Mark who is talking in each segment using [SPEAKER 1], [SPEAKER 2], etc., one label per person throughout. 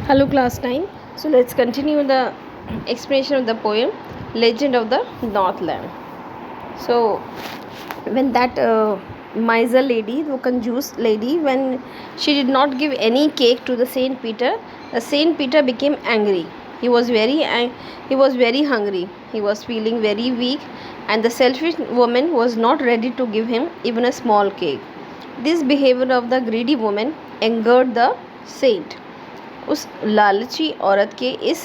[SPEAKER 1] Hello class 9. So let's continue the explanation of the poem Legend of the Northland. So when that miser lady, the conjuice lady, when she did not give any cake to the Saint Peter, the Saint Peter became angry. He was very hungry. He was feeling very weak, and the selfish woman was not ready to give him even a small cake. This behavior of the greedy woman angered the saint. उस लालची औरत के इस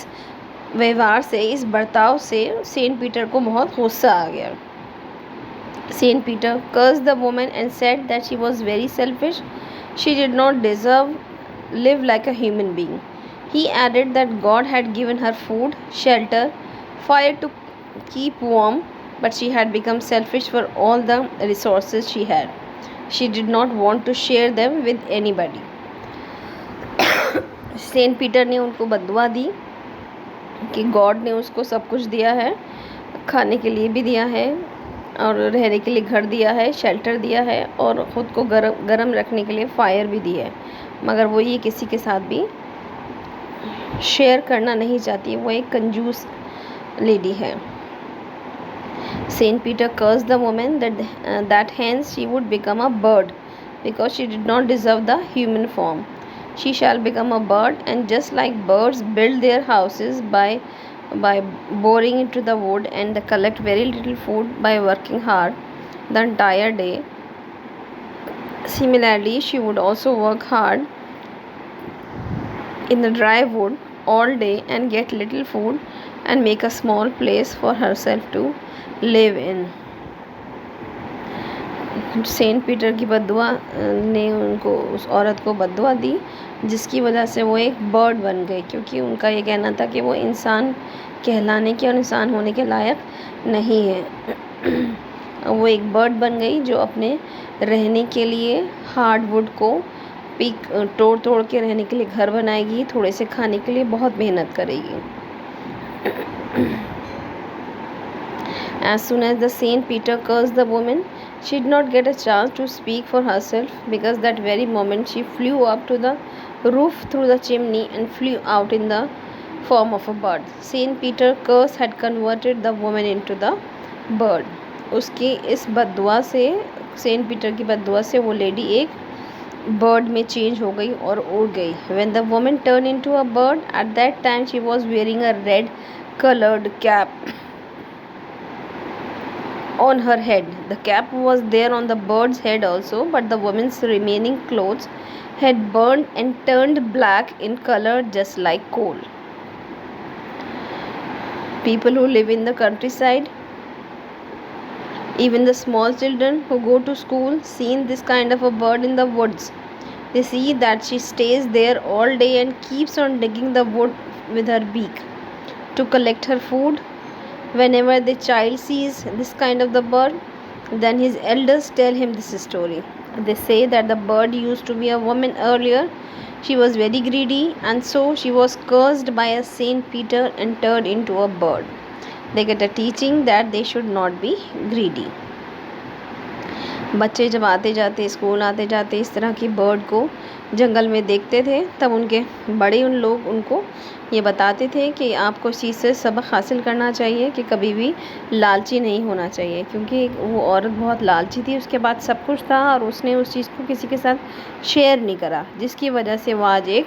[SPEAKER 1] व्यवहार से, इस बर्ताव से सेंट पीटर को बहुत गुस्सा आ गया. Saint Peter cursed the woman and said that she was very selfish. She did not deserve live like a human being. He added that God had given her food, shelter, fire to keep warm, but she had become selfish for all the resources she had. She did not want to share them with anybody. Saint Peter ने उनको बद्दुआ दी कि God ने उसको सब कुछ दिया है, खाने के लिए भी दिया है और रहने के लिए घर दिया है, शेल्टर दिया है और ख़ुद को गरम रखने के लिए फायर भी दी है, मगर वो ये किसी के साथ भी शेयर करना नहीं चाहती. वो एक कंजूस लेडी है. Saint Peter curse the woman that hence she would become a bird because she did not deserve the human form. She shall become a bird, and just like birds build their houses by boring into the wood and they collect very little food by working hard the entire day, similarly she would also work hard in the dry wood all day and get little food and make a small place for herself to live in. Saint Peter की बद्दुआ ने उनको, उस औरत को बद्दुआ दी, जिसकी वजह से वो एक बर्ड बन गई, क्योंकि उनका ये कहना था कि वो इंसान कहलाने के और इंसान होने के लायक नहीं है. वो एक बर्ड बन गई जो अपने रहने के लिए हार्डवुड को तोड़ तोड़ के रहने के लिए घर बनाएगी, थोड़े से खाने के लिए बहुत मेहनत करेगी. As soon as the Saint Peter cursed the woman, she did not get a chance to speak for herself, because that very moment she flew up to the roof through the chimney and flew out in the form of a bird. Saint Peter's curse had converted the woman into the bird. उसकी इस बद्दुआ से, Saint Peter की बद्दुआ से वो lady एक bird में change हो गई और उड़ गई. When the woman turned into a bird, at that time she was wearing a red colored cap on her head. The cap was there on the bird's head also, but the woman's remaining clothes had burned and turned black in color just like coal. People who live in the countryside, even the small children who go to school, seen this kind of a bird in the woods. They see that she stays there all day and keeps on digging the wood with her beak to collect her food. Whenever the child sees this kind of the bird, then his elders tell him this story. They say that the bird used to be a woman earlier. She was very greedy, and so she was cursed by a Saint Peter and turned into a bird. They get a teaching that they should not be greedy. बच्चे जब आते जाते, school आते जाते इस तरह की bird को जंगल में देखते थे, तब उनके बड़े उनको ये बताते थे कि आपको इस चीज़ से सबक हासिल करना चाहिए कि कभी भी लालची नहीं होना चाहिए, क्योंकि वो औरत बहुत लालची थी. उसके बाद सब कुछ था और उसने उस चीज़ को किसी के साथ शेयर नहीं करा, जिसकी वजह से वो आज एक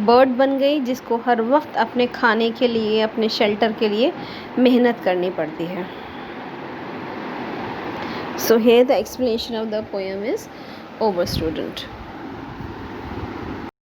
[SPEAKER 1] बर्ड बन गई, जिसको हर वक्त अपने खाने के लिए, अपने शेल्टर के लिए मेहनत करनी पड़ती है. So here the explanation of the poem is over, student.